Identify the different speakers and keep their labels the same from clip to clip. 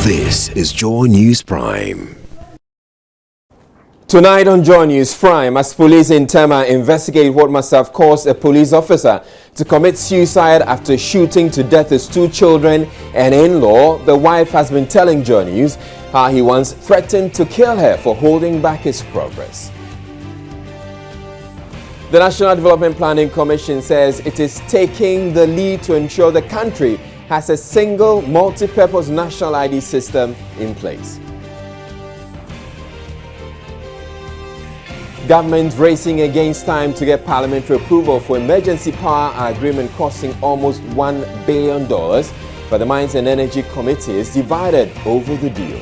Speaker 1: This is Joy News Prime.
Speaker 2: Tonight on Joy News Prime, as police in Tema investigate what must have caused a police officer to commit suicide after shooting to death his two children and in-law, the wife has been telling Joy News how he once threatened to kill her for holding back his progress. The National Development Planning Commission says it is taking the lead to ensure the country has a single multi-purpose national ID system in place. Government racing against time to get parliamentary approval for emergency power agreement costing almost $1 billion, but the Mines and Energy Committee is divided over the deal.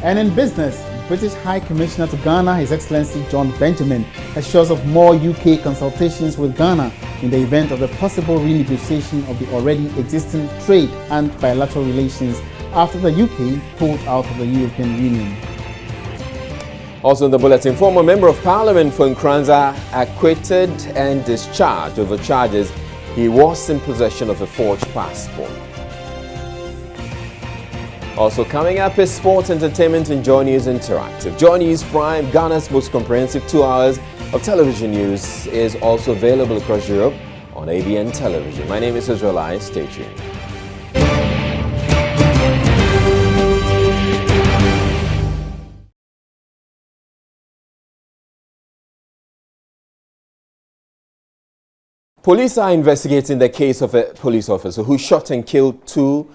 Speaker 3: And in business, British High Commissioner to Ghana, His Excellency John Benjamin, assures of more UK consultations with Ghana in the event of the possible renegotiation of the already existing trade and bilateral relations after the UK pulled out of the European Union.
Speaker 2: Also in the bulletin, former Member of Parliament for Nkranza acquitted and discharged over charges he was in possession of a forged passport. Also coming up is sports, entertainment and Joy News Interactive. Joy News Prime, Ghana's most comprehensive 2 hours of television news, is also available across Europe on ABN Television. My name is Israel. Stay tuned. Police are investigating the case of a police officer who shot and killed 2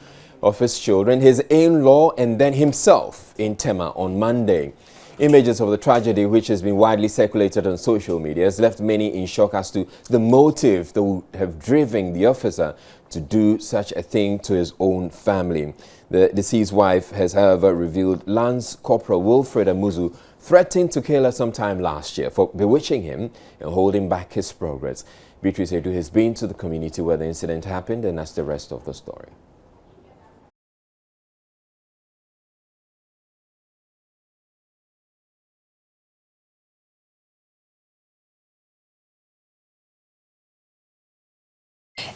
Speaker 2: of his children, his in-law and then himself in Tema on Monday. Images of the tragedy, which has been widely circulated on social media, has left many in shock as to the motive that would have driven the officer to do such a thing to his own family. The deceased wife has, however, revealed Lance Corporal Wilfred Amuzu threatened to kill her sometime last year for bewitching him and holding back his progress. Beatrice Edu has been to the community where the incident happened and that's the rest of the story.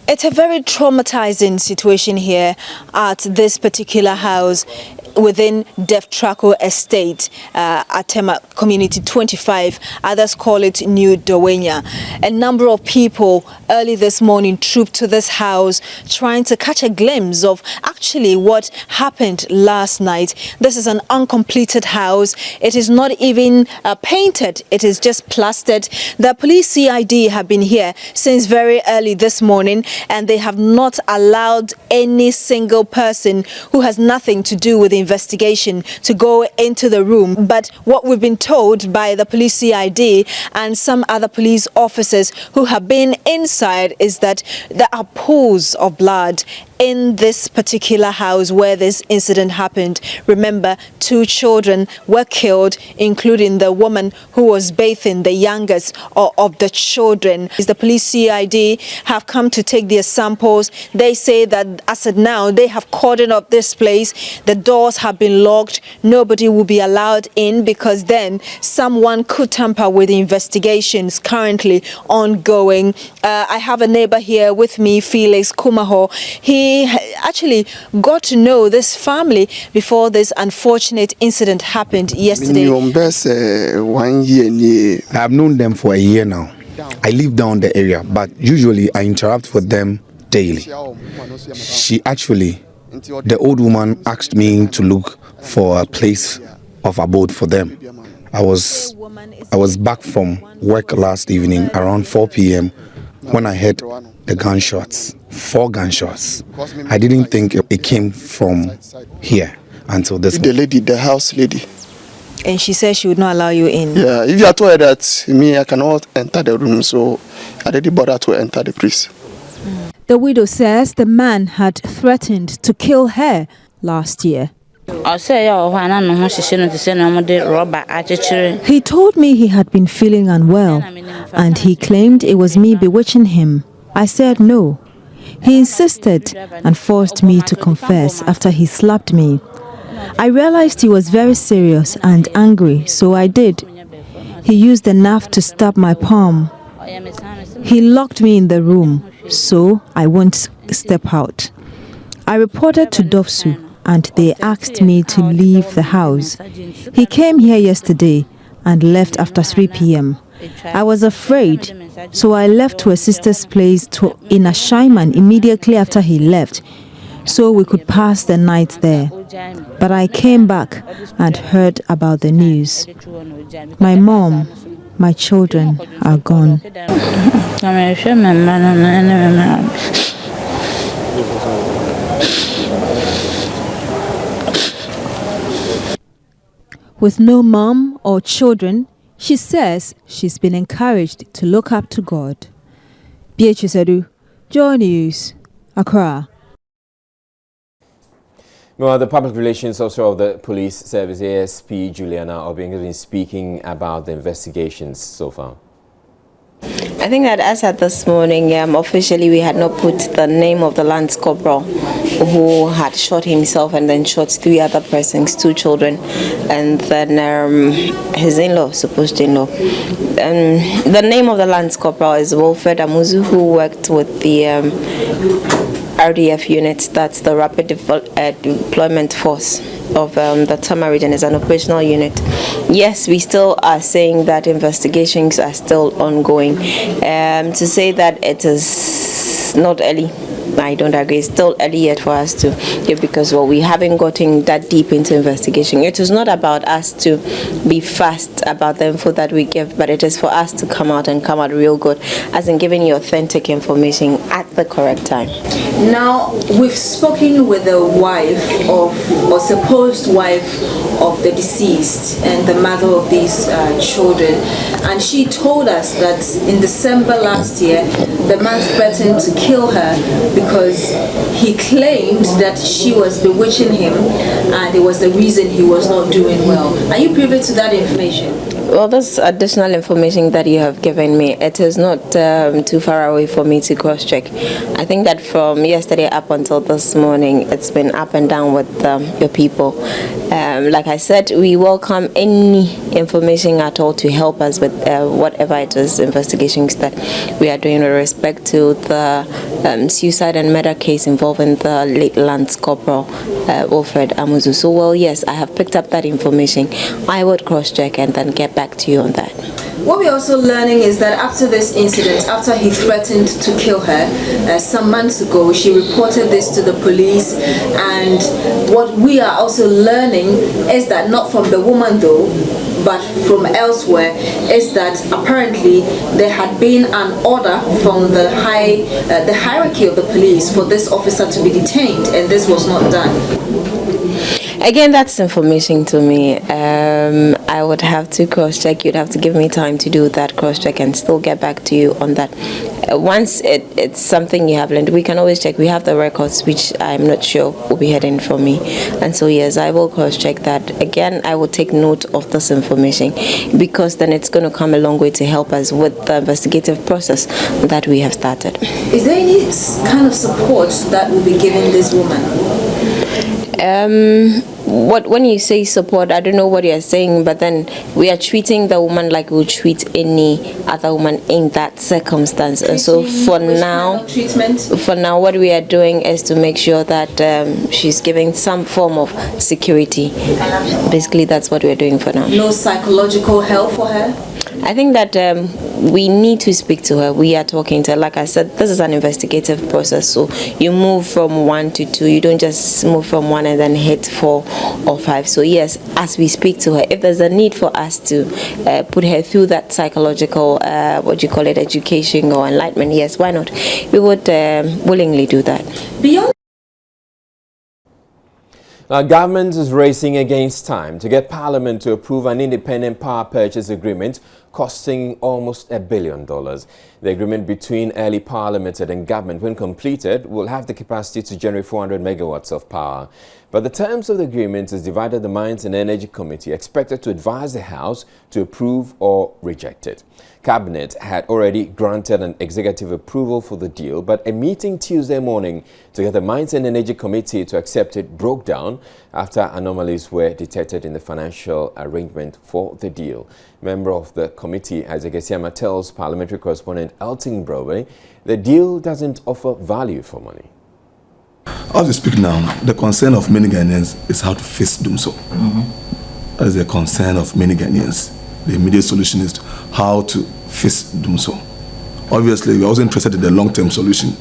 Speaker 4: It's a very traumatizing situation here at this particular house within Def Traco Estate at Tema Community 25. Others call it New Dowenya. A number of people early this morning trooped to this house trying to catch a glimpse of actually what happened last night. This is an uncompleted house. It is not even painted. It is just plastered. The police CID have been here since very early this morning, and they have not allowed any single person who has nothing to do with the investigation to go into the room. But what we've been told by the police CID and some other police officers who have been inside is that there are pools of blood in this particular house where this incident happened. Remember, 2 children were killed, including the woman who was bathing the youngest of the children. The police CID have come to take their samples. They say that as of now, they have cordoned up this place. The doors have been locked. Nobody will be allowed in because then someone could tamper with the investigations currently ongoing. I have a neighbor here with me, Felix Kumaho. He actually got to know this family before this unfortunate incident happened yesterday.
Speaker 5: I've known them for a year now. I live down the area, but usually I interact with them daily. The old woman asked me to look for a place of abode for them. I was back from work last evening around 4 p.m. when I heard the gunshots, 4 gunshots. I didn't think it came from here until this.
Speaker 6: The lady, the house lady.
Speaker 4: And she said she would not allow you in.
Speaker 6: Yeah, if you are told that I cannot enter the room, so I didn't bother to enter the place.
Speaker 7: The widow says the man had threatened to kill her last year. He told me he had been feeling unwell and he claimed it was me bewitching him. I said no. He insisted and forced me to confess after he slapped me. I realized he was very serious and angry, so I did. He used a knife to stab my palm. He locked me in the room, so I won't step out. I reported to Dofsu and they asked me to leave the house. He came here yesterday and left after 3 p.m. I was afraid, so I left to a sister's place in Ashaiman immediately after he left, so we could pass the night there. But I came back and heard about the news. My mom, my children are gone. With no mom or children, she says she's been encouraged to look up to God. Beatrice Edu, Joy News, Accra.
Speaker 2: Well, the public relations officer of the police service, ASP Juliana Obing, has been speaking about the investigations so far.
Speaker 8: I think that as at this morning, officially we had not put the name of the Lance Corporal who had shot himself and then shot 3 other persons, 2 children, and then his in-law, supposed in-law. The name of the Lance Corporal is Wilfred Amuzu, who worked with the RDF unit, that's the Rapid Deployment Force of the Tama region, is an operational unit. Yes, we still are saying that investigations are still ongoing. To say that it is not early, I don't agree. It's still early yet for us to give, because we haven't gotten that deep into investigation. It is not about us to be fast about the info that we give, but it is for us to come out real good, as in giving you authentic information at the correct time.
Speaker 4: Now, we've spoken with the wife of, or supposed wife of the deceased and the mother of these children, and she told us that in December last year, the man threatened to kill her because he claimed that she was bewitching him, and it was the reason he was not doing well. Are you privy to that information?
Speaker 8: Well, this additional information that you have given me, it is not too far away for me to cross-check. I think that from yesterday up until this morning, it's been up and down with your people. Like I said, we welcome any information at all to help us with whatever it is, investigations that we are doing with respect to the suicide and murder case involving the late Lance Corporal Wilfred Amuzu. So, well, yes, I have picked up that information. I would cross-check and then get back to you on that.
Speaker 4: What we're also learning is that after this incident, after he threatened to kill her some months ago, she reported this to the police, and what we are also learning is that, not from the woman though, but from elsewhere, is that apparently there had been an order from the hierarchy of the police for this officer to be detained, and this was not done.
Speaker 8: Again, that's information to me. I would have to cross-check. You'd have to give me time to do that cross-check and still get back to you on that. Once it's something you have learned, we can always check. We have the records, which I'm not sure will be hidden from me. And so, yes, I will cross-check that. Again, I will take note of this information, because then it's going to come a long way to help us with the investigative process that we have started.
Speaker 4: Is there any kind of support that will be given this woman?
Speaker 8: When you say support, I don't know what you're saying, but then we are treating the woman like we would treat any other woman in that circumstance. And so for now, what we are doing is to make sure that she's giving some form of security. Basically, that's what we're doing for now.
Speaker 4: No psychological help for her?
Speaker 8: I think that we need to speak to her. We are talking to her. Like I said, this is an investigative process, so you move from 1 to 2. You don't just move from 1 and then hit 4 or 5. So yes, as we speak to her, if there's a need for us to put her through that psychological, education or enlightenment, yes, why not? We would willingly do that.
Speaker 4: Beyond
Speaker 2: government is racing against time to get Parliament to approve an independent power purchase agreement costing almost $1 billion. The agreement between Early Power Limited and government, when completed, will have the capacity to generate 400 megawatts of power. But the terms of the agreement is divided the Mines and Energy Committee, expected to advise the House to approve or reject it. Cabinet had already granted an executive approval for the deal, but a meeting Tuesday morning to get the Mines and Energy Committee to accept it broke down after anomalies were detected in the financial arrangement for the deal. Member of the committee, Isaac Esiama, tells parliamentary correspondent Elton Browe the deal doesn't offer value for money.
Speaker 9: As we speak now, the concern of many Ghanaians is how to face Dumso. That is the concern of many Ghanaians. The immediate solution is how to face Dumso. Obviously, we are also interested in the long-term solution.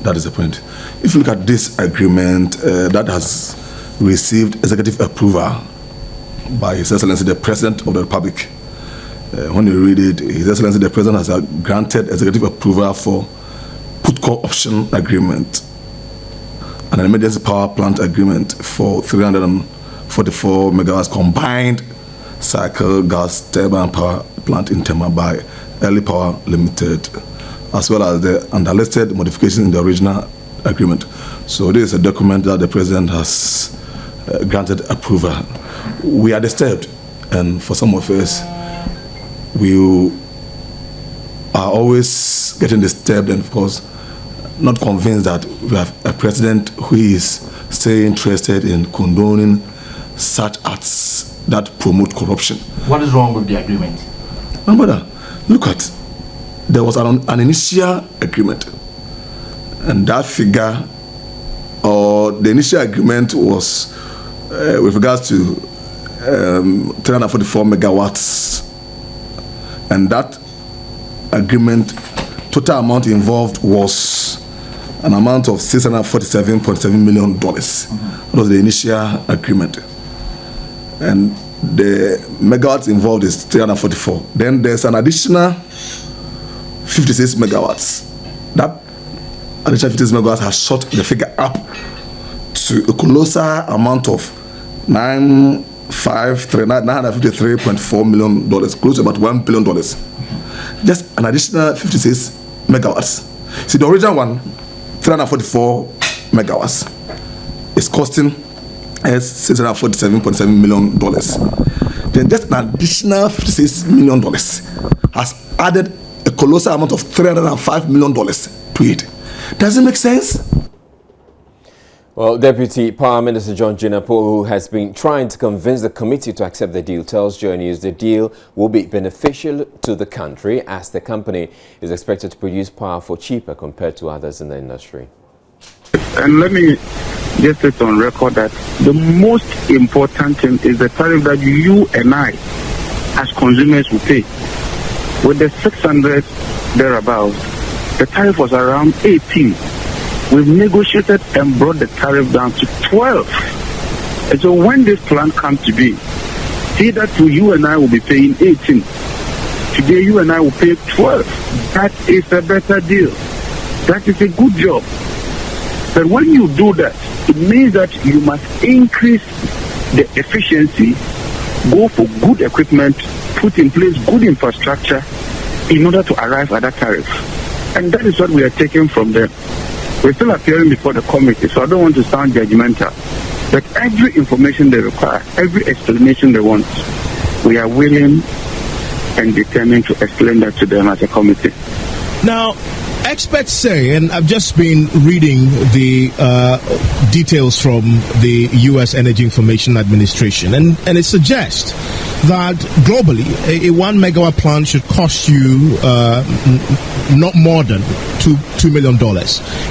Speaker 9: That is the point. If you look at this agreement that has received executive approval by His Excellency the President of the Republic, when you read it, His Excellency the President has granted executive approval for put-call option agreement and an emergency power plant agreement for 344 megawatts combined cycle gas turbine power plant in Tema by Early Power Limited, as well as the underlisted modifications in the original agreement. So this is a document that the President has granted approval. We are disturbed, and for some of us, we are always getting disturbed and, of course, not convinced that we have a president who is still interested in condoning such acts that promote corruption.
Speaker 10: What is wrong with the agreement?
Speaker 9: My brother, look at, there was an initial agreement, and that figure, or the initial agreement was with regards to 344 megawatts, and that agreement, total amount involved was an amount of $647.7 million. That was the initial agreement. And the megawatts involved is 344. Then there's an additional 56 megawatts. That additional 56 megawatts has shot the figure up to a colossal amount of $953.4 million, close to about $1 billion. Just an additional 56 megawatts. See, the original one, 344 megawatts, is costing us $647.7 million. Then just an additional $56 million has added a colossal amount of $305 million to it. Does it make sense?
Speaker 2: Well, Deputy Power Minister John Jinapor, who has been trying to convince the committee to accept the deal, tells Joy News the deal will be beneficial to the country as the company is expected to produce power for cheaper compared to others in the industry.
Speaker 11: And let me just set on record that the most important thing is the tariff that you and I, as consumers, will pay. With the 600 thereabouts, the tariff was around 18. We've negotiated and brought the tariff down to 12. And so when this plan comes to be, see that you and I will be paying 18. Today you and I will pay 12. That is a better deal. That is a good job. But when you do that, it means that you must increase the efficiency, go for good equipment, put in place good infrastructure in order to arrive at that tariff. And that is what we are taking from them. We're still appearing before the committee, so I don't want to sound judgmental. But every information they require, every explanation they want, we are willing and determined to explain that to them as a committee.
Speaker 10: Now, experts say, and I've just been reading the details from the U.S. Energy Information Administration, and it suggests that globally, a 1 megawatt plant should cost you not more than $2 million.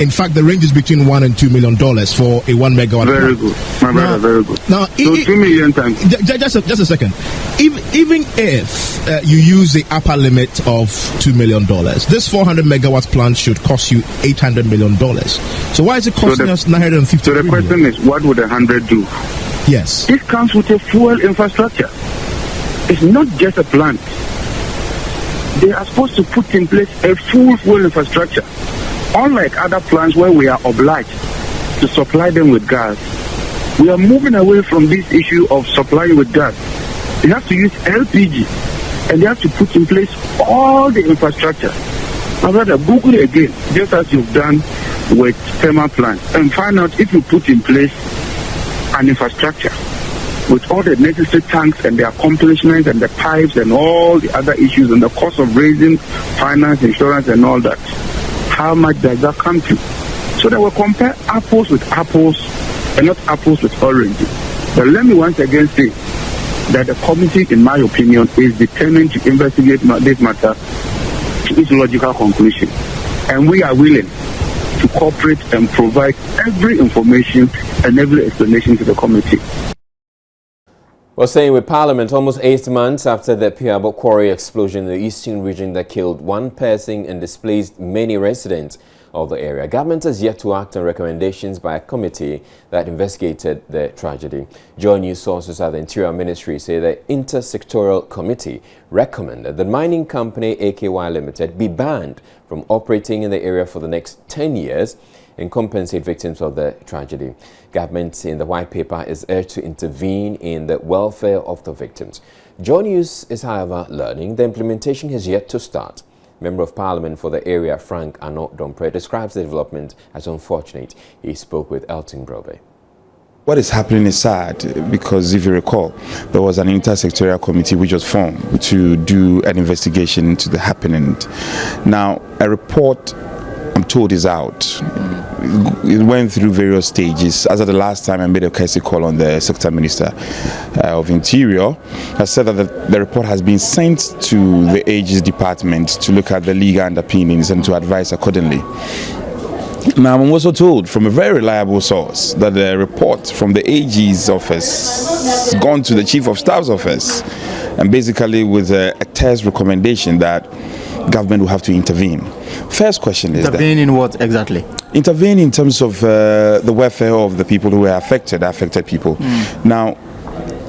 Speaker 10: In fact, the range is between $1 and $2 million for a 1 megawatt
Speaker 11: very
Speaker 10: plant.
Speaker 11: Good, my brother, very good.
Speaker 10: Now,
Speaker 11: so 2 million times.
Speaker 10: Just a second. Even if you use the upper limit of $2 million, this 400 megawatts plant should cost you $800 million. So why is it costing us $950
Speaker 11: So the question is, what would 100 do?
Speaker 10: Yes.
Speaker 11: It comes with a fuel infrastructure. It's not just a plant. They are supposed to put in place a full infrastructure. Unlike other plants where we are obliged to supply them with gas, we are moving away from this issue of supplying with gas. They have to use LPG, and they have to put in place all the infrastructure. My brother, Google it again, just as you've done with thermal plants, and find out if you put in place an infrastructure with all the necessary tanks and the accomplishments and the pipes and all the other issues and the cost of raising finance, insurance and all that. How much does that come to? So that we'll compare apples with apples and not apples with oranges. But let me once again say that the committee, in my opinion, is determined to investigate this matter to its logical conclusion. And we are willing to cooperate and provide every information and every explanation to the committee.
Speaker 2: Well, staying with Parliament, almost 8 months after the Quarry explosion in the eastern region that killed one person and displaced many residents of the area, government has yet to act on recommendations by a committee that investigated the tragedy. Joint news sources at the Interior Ministry say the intersectoral committee recommended the mining company AKY Limited be banned from operating in the area for the next 10 years and compensate victims of the tragedy. Government in the white paper is urged to intervene in the welfare of the victims. Joint News is, however, learning the implementation has yet to start. Member of Parliament for the area, Frank Ano-Dompre, describes the development as unfortunate. He spoke with Elton Grobe.
Speaker 5: What is happening is sad because, if you recall, there was an intersectorial committee which was formed to do an investigation into the happening. Now, a report, I'm told, is out. It went through various stages. As of the last time I made a courtesy call on the Secretary Minister of Interior, I said that the report has been sent to the AG's department to look at the legal underpinnings and to advise accordingly. Now, I'm also told from a very reliable source that the report from the AG's office has gone to the Chief of Staff's office, and basically with a test recommendation that government will have to intervene. First question is
Speaker 3: intervene in what exactly?
Speaker 5: Intervene in terms of the welfare of the people who were affected people. Now,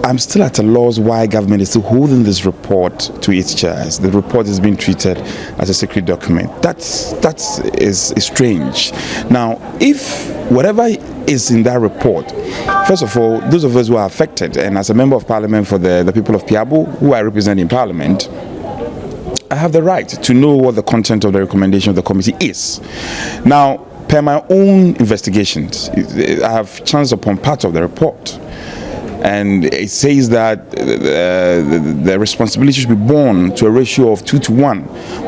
Speaker 5: I'm still at a loss why government is still holding this report to its chairs. The report is being treated as a secret document. That is strange. Now, if whatever is in that report, first of all, those of us who are affected, and as a member of Parliament for the people of Piabo, who I represent in Parliament, I have the right to know what the content of the recommendation of the committee is. Now, per my own investigations, I have chanced upon part of the report, and it says that the responsibility should be borne to a ratio of 2:1,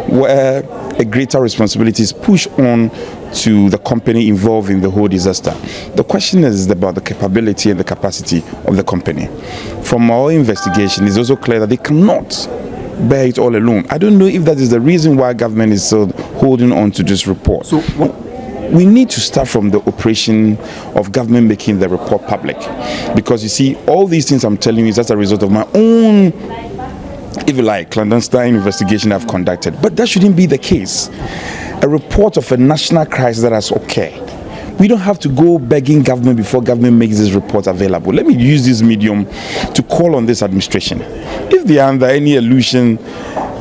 Speaker 5: where a greater responsibility is pushed on to the company involved in the whole disaster. The question is about the capability and the capacity of the company. From our investigation, it's also clear that they cannot bear it all alone. I don't know if that is the reason why government is still holding on to this report. So we need to start from the operation of government making the report public, because you see, all these things I'm telling you is as a result of my own, if you like, clandestine investigation I've conducted. But that shouldn't be the case. A report of a national crisis that has occurred, we don't have to go begging government before government makes this report available. Let me use this medium to call on this administration. If they are under any illusion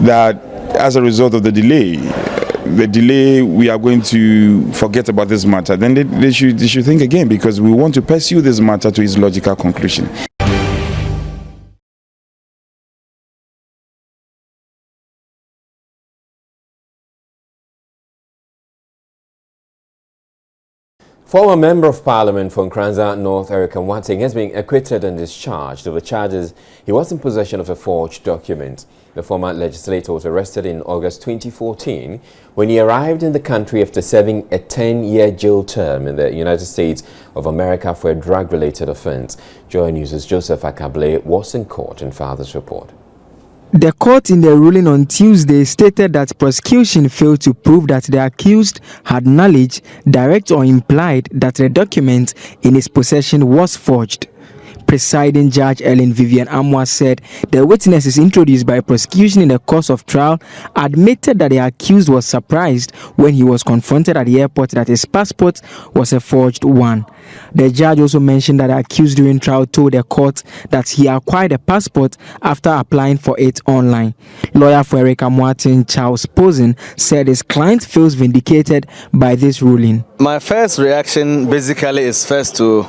Speaker 5: that as a result of the delay we are going to forget about this matter, then they should think again, because we want to pursue this matter to its logical conclusion.
Speaker 2: Former Member of Parliament for Nkranza North, Eric Amwating, has been acquitted and discharged over charges he was in possession of a forged document. The former legislator was arrested in August 2014 when he arrived in the country after serving a 10-year jail term in the United States of America for a drug-related offense. Joint News' Joseph Akable was in court and filed this report.
Speaker 12: The court in the ruling on Tuesday stated that prosecution failed to prove that the accused had knowledge, direct or implied, that the document in his possession was forged. Presiding Judge Ellen Vivian Amwa said the witnesses introduced by prosecution in the course of trial admitted that the accused was surprised when he was confronted at the airport that his passport was a forged one. The judge also mentioned that the accused during trial told the court that he acquired a passport after applying for it online. Lawyer for Eric Amwating, Charles Posen, said his client feels vindicated by this ruling.
Speaker 13: My first reaction basically is first to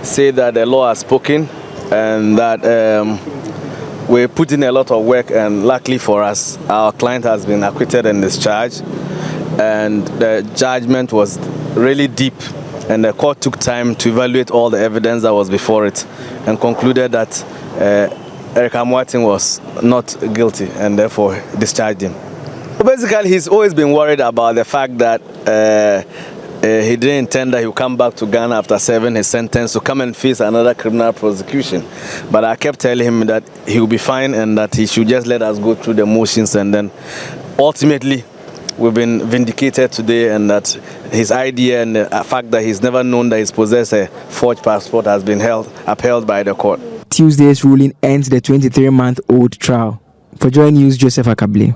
Speaker 13: say that the law has spoken and that we're putting a lot of work, and luckily for us, our client has been acquitted and discharged, and the judgment was really deep, and the court took time to evaluate all the evidence that was before it and concluded that Eric Amwating was not guilty and therefore discharged him. Basically, he's always been worried about the fact that he didn't intend that he would come back to Ghana after serving his sentence to come and face another criminal prosecution. But I kept telling him that he will be fine and that he should just let us go through the motions, and then ultimately we've been vindicated today, and that his ID and the fact that he's never known that he's possessed a forged passport has been upheld by the court.
Speaker 12: Tuesday's ruling ends the 23-month-old trial. For Joy News, Joseph Akable.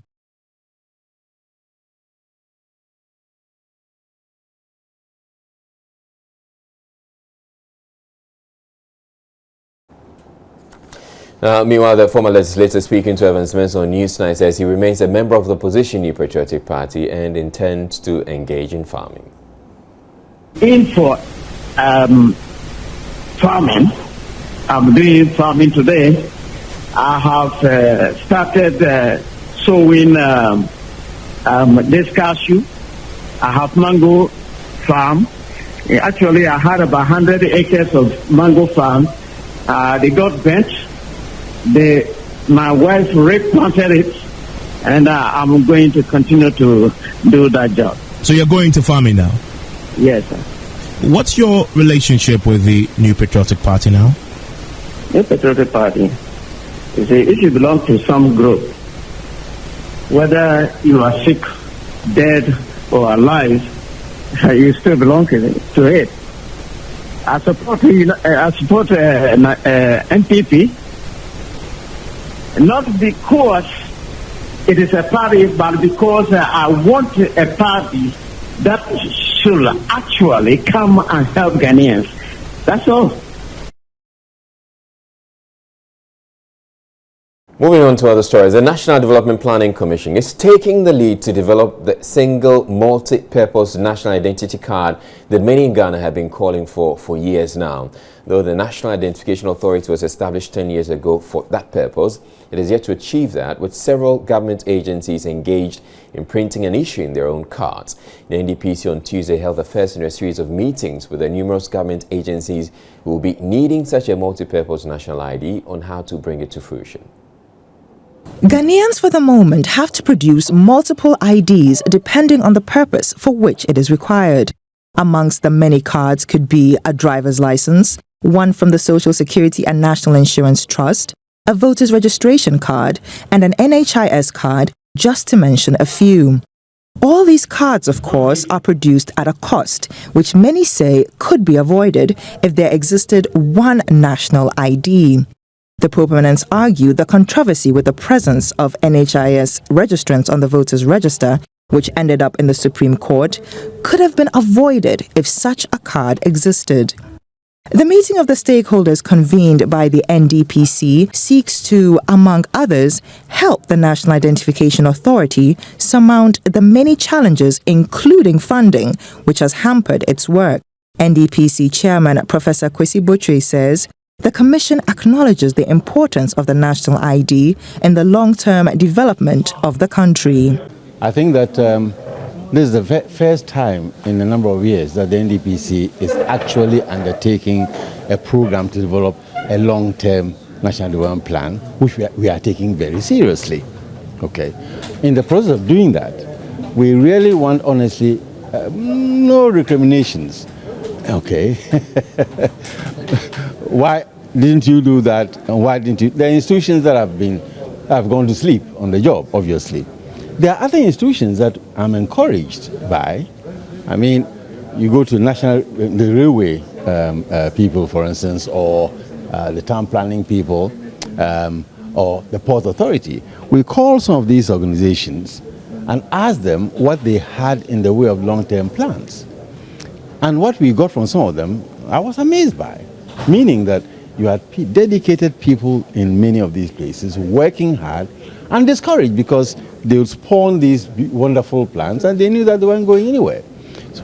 Speaker 2: Meanwhile, the former legislator speaking to Evans Mensah on Newsnight says he remains a member of the opposition New Patriotic Party and intends to engage in farming.
Speaker 11: In for farming, I'm doing farming today. I have started sowing this cashew. I have mango farm. Actually, I had about 100 acres of mango farm. They got bent. My wife replanted it, and I'm going to continue to do that job.
Speaker 10: So you're going to farming now?
Speaker 11: Yes, sir.
Speaker 10: What's your relationship with the New Patriotic Party now?
Speaker 11: New Patriotic Party, you see, if you belong to some group, whether you are sick, dead, or alive, you still belong to it. I support NPP. Not because it is a party, but because I want a party that should actually come and help Ghanaians. That's all.
Speaker 2: Moving on to other stories, the National Development Planning Commission is taking the lead to develop the single multi-purpose national identity card that many in Ghana have been calling for years now. Though the National Identification Authority was established 10 years ago for that purpose, it is yet to achieve that, with several government agencies engaged in printing and issuing their own cards. The NDPC on Tuesday held the first in a series of meetings with the numerous government agencies who will be needing such a multi-purpose national ID on how to bring it to fruition.
Speaker 14: Ghanaians for the moment have to produce multiple IDs depending on the purpose for which it is required. Amongst the many cards could be a driver's license, one from the Social Security and National Insurance Trust, a voter's registration card, and an NHIS card, just to mention a few. All these cards, of course, are produced at a cost, which many say could be avoided if there existed one national ID. The proponents argue the controversy with the presence of NHIS registrants on the voters' register, which ended up in the Supreme Court, could have been avoided if such a card existed. The meeting of the stakeholders convened by the NDPC seeks to, among others, help the National Identification Authority surmount the many challenges, including funding, which has hampered its work. NDPC Chairman Professor Kwesi Botre says the Commission acknowledges the importance of the national ID in the long-term development of the country.
Speaker 15: I think that this is the first time in a number of years that the NDPC is actually undertaking a program to develop a long-term national development plan, which we are taking very seriously. Okay. In the process of doing that, we really want, honestly, no recriminations. Okay. Why didn't you do that? And why didn't you? There are institutions that have gone to sleep on the job, obviously. There are other institutions that I'm encouraged by. I mean, you go to the railway people, for instance, or the town planning people, or the Port Authority. We call some of these organizations and ask them what they had in the way of long-term plans. And what we got from some of them, I was amazed by, meaning that you had dedicated people in many of these places working hard and discouraged because they would spawn these wonderful plans and they knew that they weren't going anywhere.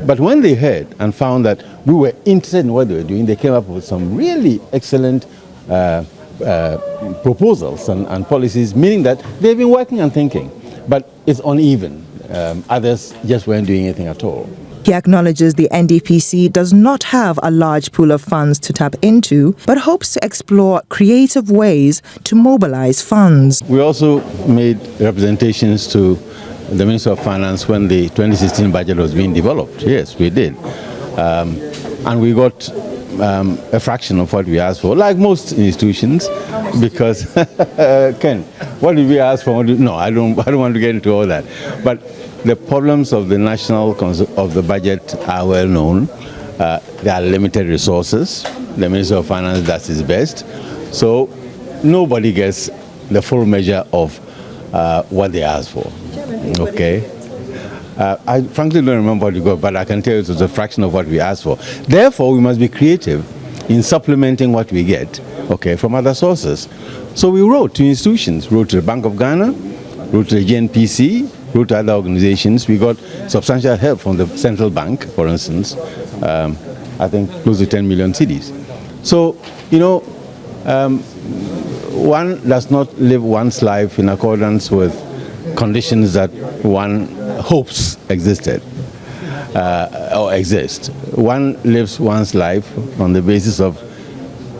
Speaker 15: But when they heard and found that we were interested in what they were doing, they came up with some really excellent proposals and policies, meaning that they've been working and thinking. But it's uneven. Others just weren't doing anything at all.
Speaker 14: He acknowledges the NDPC does not have a large pool of funds to tap into, but hopes to explore creative ways to mobilize funds.
Speaker 15: We also made representations to the Minister of Finance when the 2016 budget was being developed. Yes, we did. And we got a fraction of what we asked for, like most institutions, because, Ken, what did we ask for? No, I don't want to get into all that. But the problems of the of the budget are well known. There are limited resources. The Minister of Finance does his best. So nobody gets the full measure of what they asked for. Okay. I frankly don't remember what we got, but I can tell you it was a fraction of what we asked for. Therefore, we must be creative in supplementing what we get, okay, from other sources. So we wrote to institutions, wrote to the Bank of Ghana, wrote to the GNPC, wrote to other organizations. We got substantial help from the central bank, for instance, I think close to 10 million cedis. So, you know, one does not live one's life in accordance with conditions that one hopes existed or exist. One lives one's life on the basis of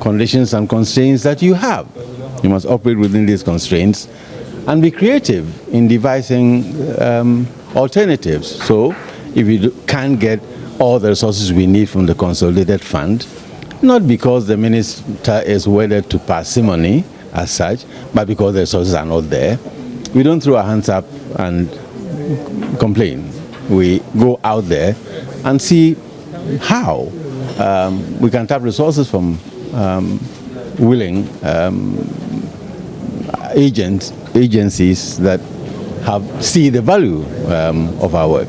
Speaker 15: conditions and constraints that you have. You must operate within these constraints and be creative in devising alternatives. So if we can't get all the resources we need from the consolidated fund, not because the minister is wedded to parsimony as such, but because the resources are not there, we don't throw our hands up and complain. We go out there and see how we can tap resources from willing agencies that see the value of our work.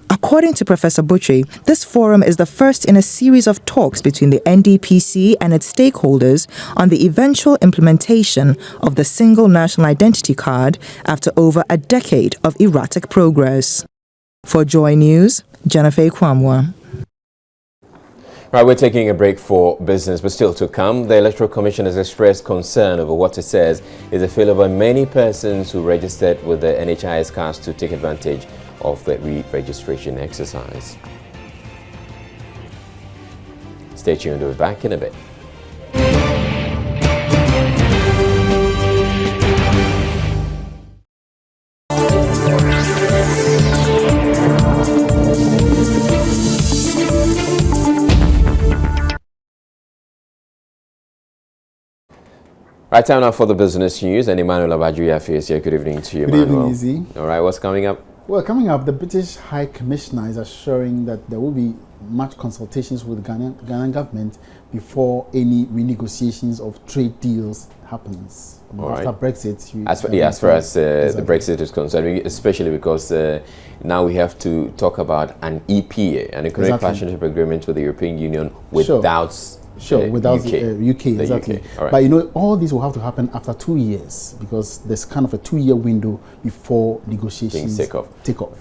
Speaker 14: According to Professor Butchie, this forum is the first in a series of talks between the NDPC and its stakeholders on the eventual implementation of the single national identity card after over a decade of erratic progress. For Joy News, Jennifer Kwamwa.
Speaker 2: Right, we're taking a break for business, but still to come. The Electoral Commission has expressed concern over what it says is a failure by many persons who registered with the NHIS cards to take advantage of the re-registration exercise. Stay tuned, we'll be back in a bit. Right, time now for the business news, and Emmanuel Abajuya is here. Good evening to you, Emmanuel.
Speaker 3: Good evening, Izzy.
Speaker 2: All right, what's coming up?
Speaker 3: Well, coming up, the British High Commissioner is assuring that there will be much consultations with the Ghanaian government before any renegotiations of trade deals happens. After Brexit.
Speaker 2: As far as the Brexit is concerned, especially because now we have to talk about an EPA, an Economic Partnership Agreement with the European Union without
Speaker 3: without
Speaker 2: UK.
Speaker 3: UK, exactly.
Speaker 2: UK. Right.
Speaker 3: But you know, all this will have to happen after 2 years because there's kind of a 2-year window before negotiations take off.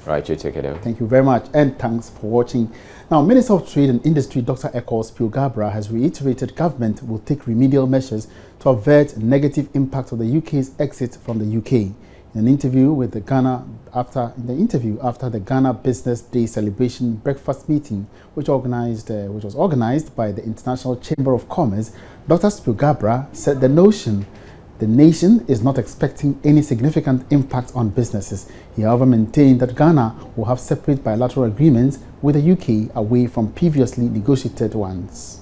Speaker 2: Right, you take it out.
Speaker 3: Thank you very much, and thanks for watching. Now, Minister of Trade and Industry Dr. Ekos Pilgabra has reiterated government will take remedial measures to avert negative impact of the UK's exit from the UK. In an interview with the after the Ghana Business Day celebration breakfast meeting, which was organized by the International Chamber of Commerce, Dr. Spilgabra said the nation is not expecting any significant impact on businesses. He, however, maintained that Ghana will have separate bilateral agreements with the UK away from previously negotiated ones.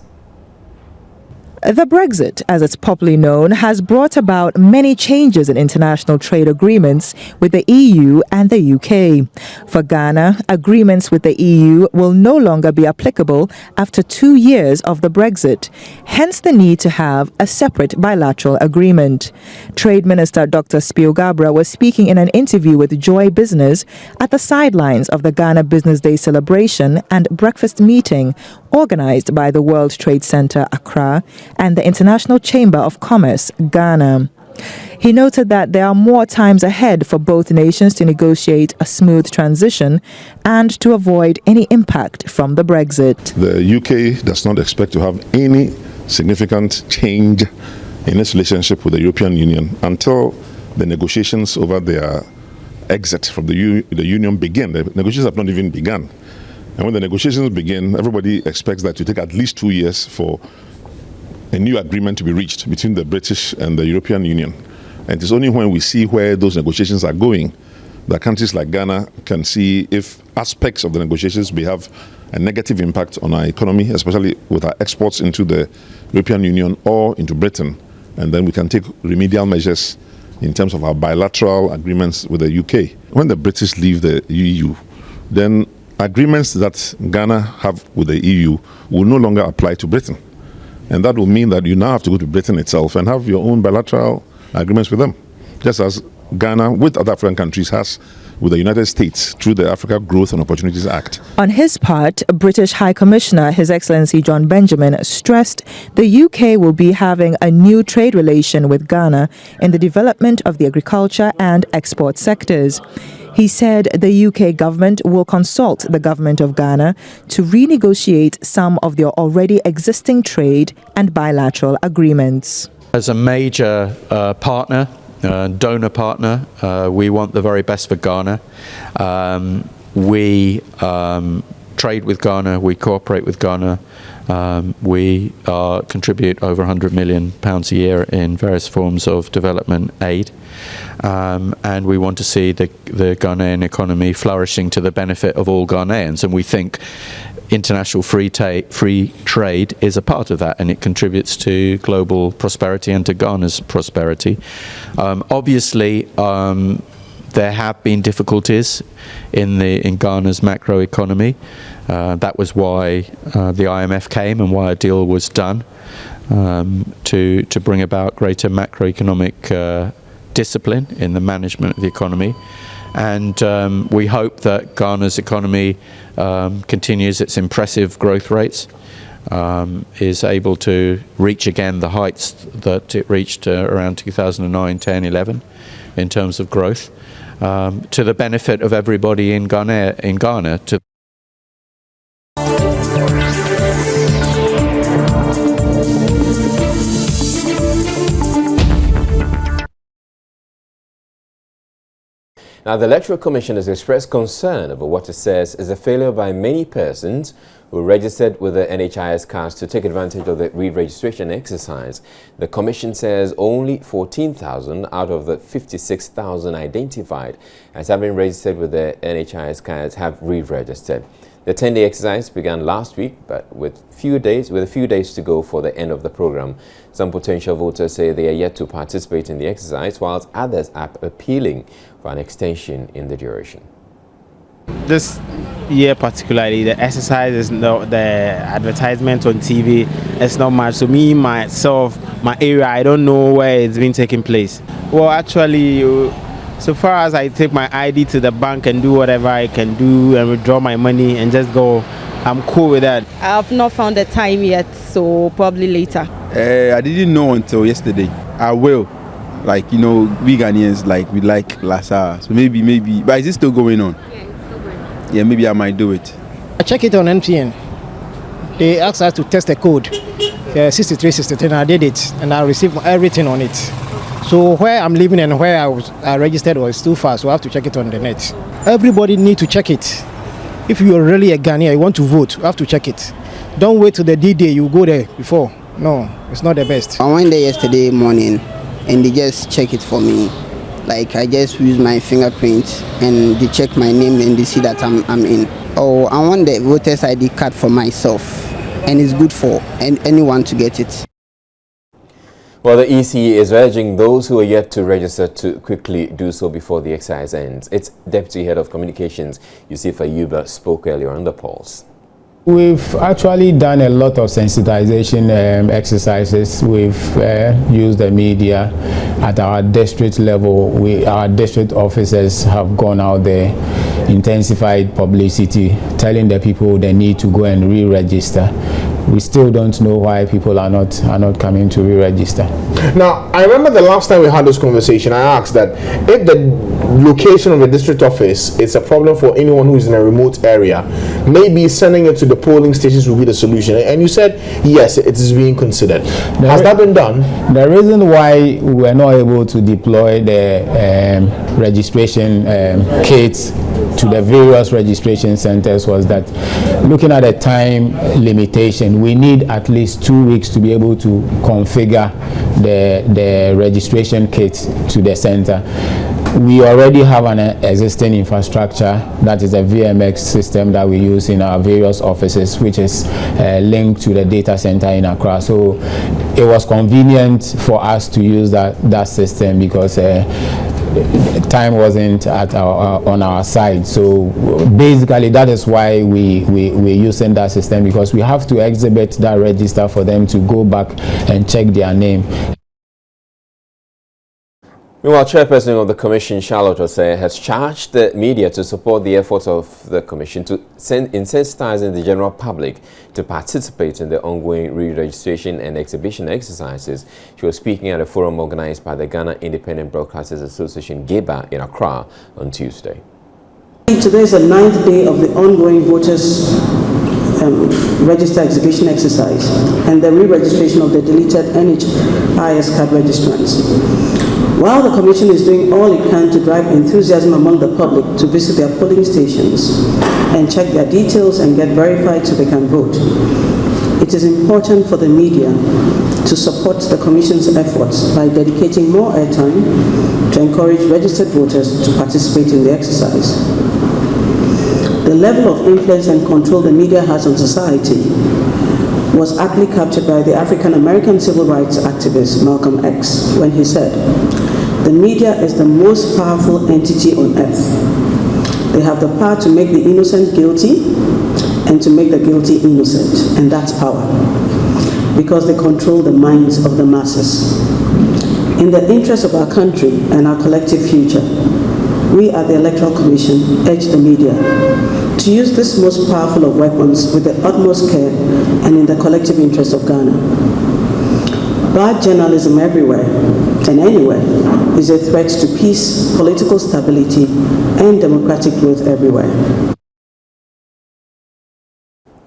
Speaker 14: The Brexit, as it's popularly known, has brought about many changes in international trade agreements with the EU and the UK. For Ghana, agreements with the EU will no longer be applicable after 2 years of the Brexit, hence the need to have a separate bilateral agreement. Trade Minister Dr. Spilgabra was speaking in an interview with Joy Business at the sidelines of the Ghana Business Day celebration and breakfast meeting organized by the World Trade Center, Accra, and the International Chamber of Commerce, Ghana. He noted that there are more times ahead for both nations to negotiate a smooth transition and to avoid any impact from the Brexit.
Speaker 16: The UK does not expect to have any significant change in its relationship with the European Union until the negotiations over their exit from the Union begin. The negotiations have not even begun. And when the negotiations begin, everybody expects that to take at least 2 years for a new agreement to be reached between the British and the European Union. And it's only when we see where those negotiations are going that countries like Ghana can see if aspects of the negotiations may have a negative impact on our economy, especially with our exports into the European Union or into Britain. And then we can take remedial measures in terms of our bilateral agreements with the UK. When the British leave the EU, then agreements that Ghana have with the EU will no longer apply to Britain. And that will mean that you now have to go to Britain itself and have your own bilateral agreements with them, just as Ghana with other African countries has with the United States through the Africa Growth and Opportunities Act.
Speaker 14: On his part, British High Commissioner His Excellency John Benjamin stressed the UK will be having a new trade relation with Ghana in the development of the agriculture and export sectors. He said the UK government will consult the government of Ghana to renegotiate some of their already existing trade and bilateral agreements.
Speaker 17: As a major partner, donor partner, we want the very best for Ghana. We trade with Ghana, we cooperate with Ghana. We contribute over £100 million a year in various forms of development aid. And we want to see the Ghanaian economy flourishing to the benefit of all Ghanaians. And we think international free trade is a part of that, and it contributes to global prosperity and to Ghana's prosperity. Obviously, there have been difficulties in Ghana's macroeconomy. That was why the IMF came and why a deal was done to bring about greater macroeconomic discipline in the management of the economy. And we hope that Ghana's economy continues its impressive growth rates, is able to reach again the heights that it reached around 2009, 10, 11 in terms of growth, to the benefit of everybody in Ghana.
Speaker 2: Now, the Electoral Commission has expressed concern over what it says is a failure by many persons who registered with the NHIS cards to take advantage of the re-registration exercise. The Commission says only 14,000 out of the 56,000 identified as having registered with the NHIS cards have re-registered. The 10-day exercise began last week, but with a few days to go for the end of the program. Some potential voters say they are yet to participate in the exercise, whilst others are appealing for an extension in the duration.
Speaker 18: This year particularly, the exercise is not, the advertisement on TV is not much. So me, myself, my area, I don't know where it's been taking place. Well, actually, so far as I take my ID to the bank and do whatever I can do and withdraw my money and just go, I'm cool with that.
Speaker 19: I have not found the time yet, so probably later.
Speaker 20: I didn't know until yesterday. I will. Like, you know, we Ghanaians, like, we like Lassa. So maybe, but is it still going on?
Speaker 19: Yeah, it's still going on.
Speaker 20: Yeah, maybe I might do it.
Speaker 21: I check it on MTN. They asked us to test the code, 6363, and I did it, and I received everything on it. So where I'm living and where I registered was too far, so I have to check it on the net. Everybody need to check it. If you are really a Ghanaian, you want to vote, you have to check it. Don't wait till the D-Day, you go there before. No, it's not the best.
Speaker 22: I went there yesterday morning and they just check it for me. Like, I just use my fingerprint and they check my name and they see that I'm in. Oh, I want the voter's ID card for myself, and it's good for anyone to get it.
Speaker 2: Well, the EC is urging those who are yet to register to quickly do so before the exercise ends. Its Deputy Head of Communications, Yusufa Yuba, spoke earlier on the polls.
Speaker 23: We've actually done a lot of sensitization exercises. We've used the media at our district level. Our district officers have gone out there, intensified publicity, telling the people they need to go and re-register. We still don't know why people are not coming to re-register.
Speaker 24: Now, I remember the last time we had this conversation, I asked that if the location of the district office is a problem for anyone who is in a remote area, maybe sending it to the polling stations will be the solution. And you said, yes, it is being considered. Has that been done?
Speaker 23: The reason why we were not able to deploy the registration kits to the various registration centers was that, looking at the time limitation, we need at least 2 weeks to be able to configure the registration kit to the center. We already have an existing infrastructure, that is a VMX system that we use in our various offices, which is linked to the data center in Accra. So it was convenient for us to use that system because time wasn't on our side. So basically that is why we're using that system, because we have to exhibit that register for them to go back and check their name.
Speaker 2: Meanwhile, Chairperson of the Commission, Charlotte Osei, has charged the media to support the efforts of the Commission to insensitizing the general public to participate in the ongoing re-registration and exhibition exercises. She was speaking at a forum organized by the Ghana Independent Broadcasters Association, GEBA, in Accra on Tuesday.
Speaker 1: Today is the 9th day of the ongoing voters register exhibition exercise and the re-registration of the deleted NHIS card registrants. While the Commission is doing all it can to drive enthusiasm among the public to visit their polling stations and check their details and get verified so they can vote, it is important for the media to support the Commission's efforts by dedicating more airtime to encourage registered voters to participate in the exercise. The level of influence and control the media has on society was aptly captured by the African-American civil rights activist Malcolm X when he said, "The media is the most powerful entity on earth. They have the power to make the innocent guilty and to make the guilty innocent, and that's power, because they control the minds of the masses. In the interest of our country and our collective future, we at the Electoral Commission urge the media to use this most powerful of weapons with the utmost care and in the collective interest of Ghana. Bad journalism everywhere and anywhere is a threat to peace, political stability, and democratic growth everywhere."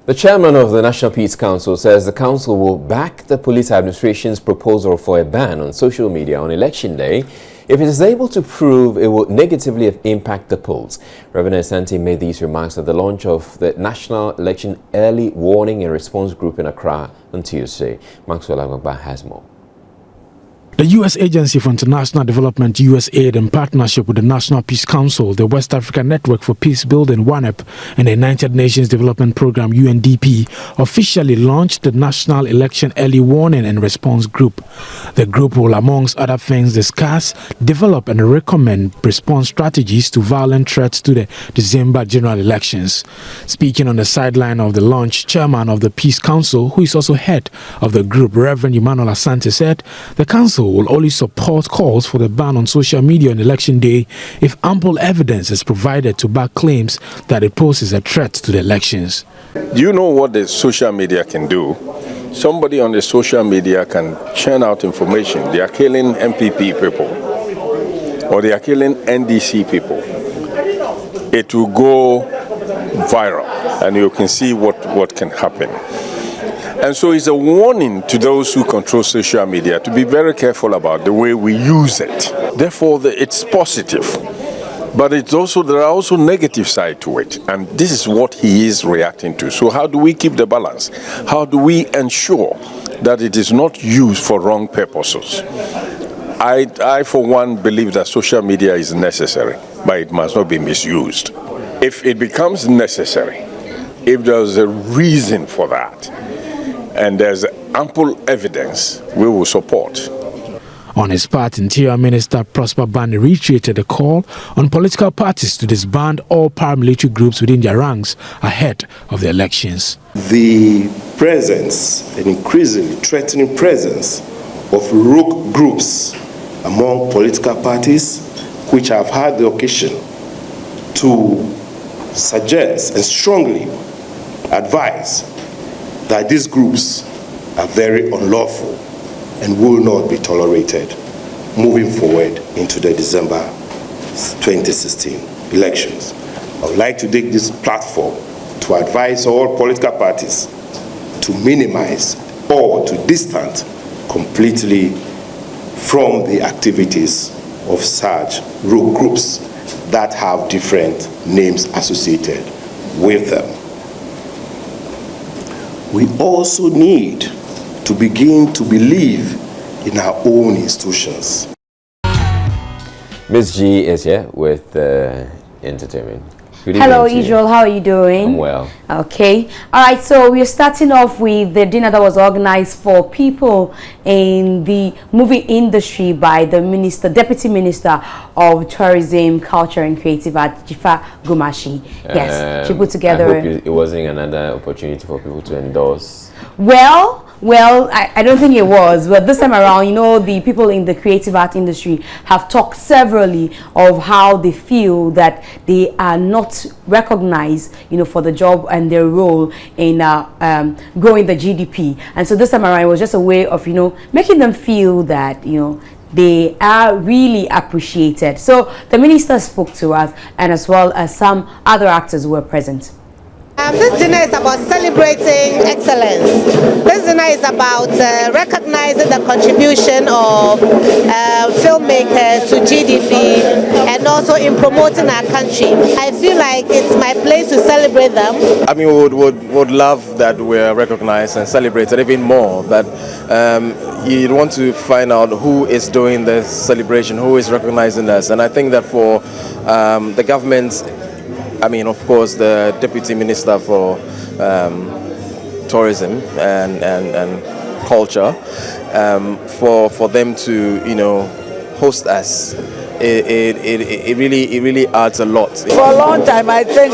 Speaker 2: The chairman of the National Peace Council says the council will back the police administration's proposal for a ban on social media on election day if it is able to prove it will negatively impact the polls. Reverend Asante made these remarks at the launch of the National Election Early Warning and Response Group in Accra on Tuesday. Maxwell Agba has more.
Speaker 6: The U.S. Agency for International Development, USAID, in partnership with the National Peace Council, the West African Network for Peace Building, WANEP, and the United Nations Development Programme, UNDP, officially launched the National Election Early Warning and Response Group. The group will, amongst other things, discuss, develop, and recommend response strategies to violent threats to the December general elections. Speaking on the sideline of the launch, chairman of the Peace Council, who is also head of the group, Reverend Emmanuel Asante, said the council will only support calls for the ban on social media on election day if ample evidence is provided to back claims that it poses a threat to the elections.
Speaker 7: Do you know what the social media can do? Somebody on the social media can churn out information. They are killing MPP people or they are killing NDC people. It will go viral and you can see what can happen. And so it's a warning to those who control social media to be very careful about the way we use it. Therefore, it's positive. But there are also negative side to it. And this is what he is reacting to. So how do we keep the balance? How do we ensure that it is not used for wrong purposes? I for one, believe that social media is necessary, but it must not be misused. If it becomes necessary, if there's a reason for that, and there's ample evidence, we will support.
Speaker 6: On his part, Interior Minister Prosper Bani reiterated a call on political parties to disband all paramilitary groups within their ranks ahead of the elections.
Speaker 8: The presence, an increasingly threatening presence of rogue groups among political parties, which have had the occasion to suggest and strongly advise that these groups are very unlawful and will not be tolerated moving forward into the December 2016 elections. I would like to take this platform to advise all political parties to minimize or to distance completely from the activities of such rogue groups that have different names associated with them. We also need to begin to believe in our own institutions.
Speaker 2: Ms. G is here with entertainment. Good
Speaker 4: Hello,
Speaker 2: evening to you.
Speaker 4: Israel. How are you doing?
Speaker 2: I'm well.
Speaker 4: Okay. All right. So we're starting off with the dinner that was organized for people in the movie industry by the Deputy Minister of Tourism, Culture and Creative Art, Jifa Gumashi. Yes, she put together.
Speaker 2: I hope it wasn't another opportunity for people to endorse.
Speaker 4: Well, I don't think it was, but this time around, you know, the people in the creative art industry have talked severally of how they feel that they are not recognized, you know, for the job and their role in growing the GDP. And so this time around, it was just a way of, you know, making them feel that, you know, they are really appreciated. So the minister spoke to us, and as well as some other actors who were present.
Speaker 5: This dinner is about celebrating excellence. This dinner is about recognizing the contribution of filmmakers to GDP and also in promoting our country. I feel like it's my place to celebrate them.
Speaker 9: I mean, would love that we're recognized and celebrated even more, but you want to find out who is doing the celebration, who is recognizing us. And I think that for the government, I mean, of course, the Deputy Minister for Tourism and Culture, for them to, you know, host us, it really adds a lot.
Speaker 13: For a long time, I think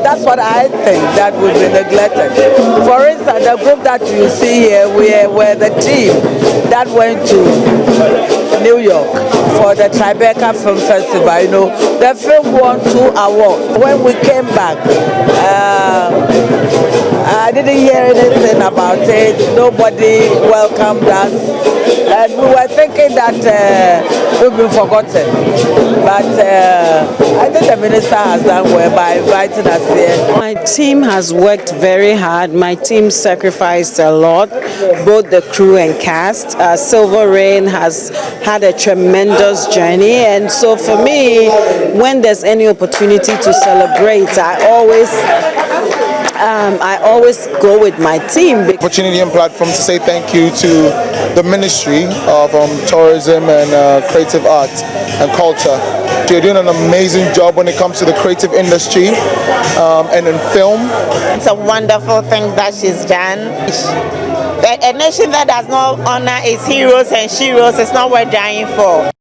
Speaker 13: that's what I think, that we've been neglected. For instance, the group that you see here, we're the team that went to New York for the Tribeca Film Festival. You know, the film won 2 awards. When we came back, I didn't hear anything about it. Nobody welcomed us, and we were thinking that we've been forgotten. But I think the minister has done well by inviting us here.
Speaker 25: My team has worked very hard. My team sacrificed a lot, both the crew and cast. Silver Rain has had a tremendous journey, and so for me, when there's any opportunity to celebrate, I always go with my team.
Speaker 26: Opportunity and platform to say thank you to the Ministry of Tourism and Creative Art and Culture. They're doing an amazing job when it comes to the creative industry and in film.
Speaker 5: It's a wonderful thing that she's done. A nation that does not honor its heroes and sheroes is not worth dying for.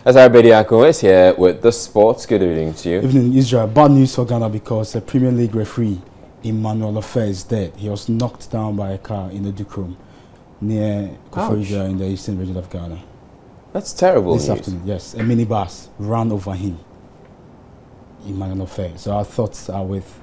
Speaker 2: Azar Bediako is here with the sports. Good evening to you.
Speaker 3: Evening, Israel. Bad news for Ghana because the Premier League referee, Emmanuel Offa, is dead. He was knocked down by a car in the Duke near Koforidua in the eastern region of Ghana.
Speaker 2: That's terrible
Speaker 3: This
Speaker 2: news.
Speaker 3: afternoon, yes. A minibus ran over him, Emmanuel Offa. So our thoughts are with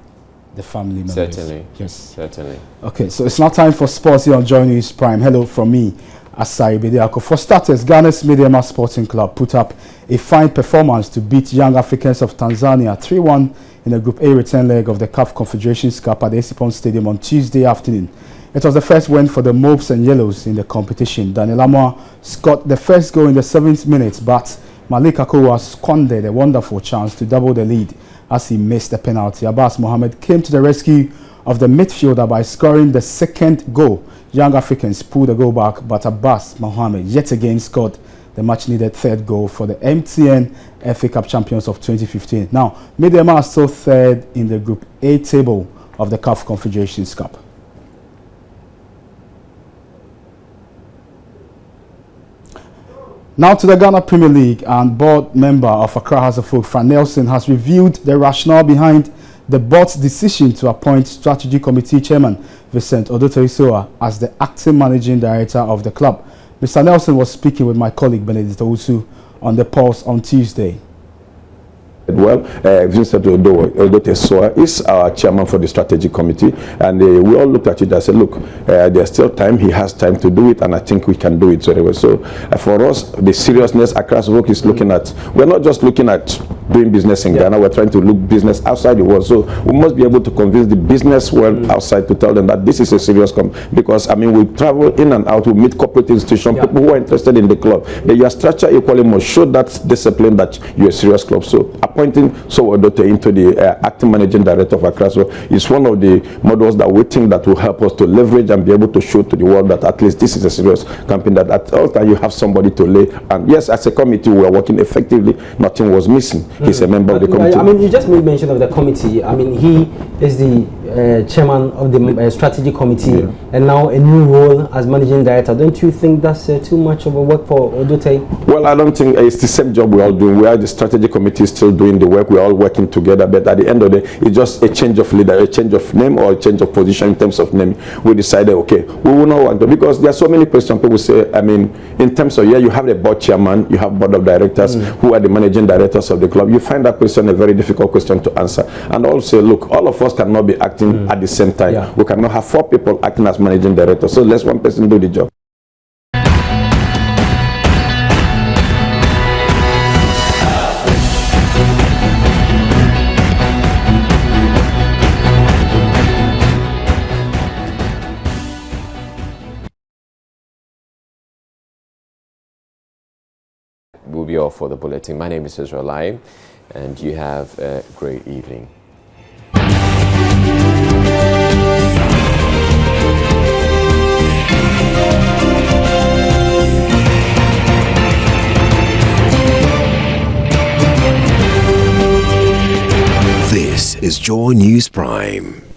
Speaker 3: the family members.
Speaker 2: Certainly.
Speaker 3: Yes.
Speaker 2: Certainly.
Speaker 3: Okay, so it's now time for sports here on Joy News Prime. Hello from me, Asai Bediako. For starters, Ghana's Mediama Sporting Club put up a fine performance to beat Young Africans of Tanzania 3-1 in the Group A return leg of the CAF Confederations Cup at the Esipon Stadium on Tuesday afternoon. It was the first win for the Mauves and Yellows in the competition. Daniel Amwa scored the first goal in the 7th minute, but Malik Akowa squandered a wonderful chance to double the lead as he missed a penalty. Abbas Mohammed came to the rescue of the midfielder by scoring the second goal. Young Africans pulled the goal back, but Abbas Mohammed yet again scored the much-needed third goal for the MTN FA Cup champions of 2015. Now, Mediama are still third in the Group A table of the CAF Confederations Cup. Now to the Ghana Premier League, and board member of Accra House of Folk, Fran Nelson, has revealed the rationale behind the board's decision to appoint Strategy Committee Chairman Vincent Odotoisoa as the acting managing director of the club. Mr. Nelson was speaking with my colleague Benedict Owusu on the Pulse on Tuesday.
Speaker 27: Well, Vincent Odotesoa is our chairman for the strategy committee, and we all looked at it and said, look, there's still time, he has time to do it, and I think we can do it very well. So for us, the seriousness Accra Folk is looking at, we're not just looking at doing business in Ghana. We're trying to look business outside the world. So we must be able to convince the business world outside to tell them that this is a serious because I mean, we travel in and out, we meet corporate institutions, people who are interested in the club. But your structure equally must show that discipline that you're a serious club. So appointing Sowodote into the acting managing director of Accra is one of the models that we think that will help us to leverage and be able to show to the world that at least this is a serious campaign, that at all times you have somebody to lay. And yes, as a committee, we are working effectively. Nothing was missing. He's a member of the committee.
Speaker 10: I mean, you just made mention of the committee. I mean, he is the chairman of the strategy committee, and now a new role as managing director. Don't you think that's too much of a work for Odote?
Speaker 27: Well, I don't think it's the same job we're all doing. We are the strategy committee still doing the work. We're all working together, but at the end of the day, it's just a change of leader, a change of name, or a change of position in terms of name. We decided, okay, we will not want to, because there are so many questions. People say, I mean, in terms of, you have the board chairman, you have board of directors, who are the managing directors of the club. You find that question a very difficult question to answer. And also, look, all of us cannot be acting at the same time. We cannot have 4 people acting as managing director. So let one person do the job.
Speaker 2: We'll be off for the bulletin. My name is Israel Lai, and you have a great evening.
Speaker 11: This is Joy News Prime.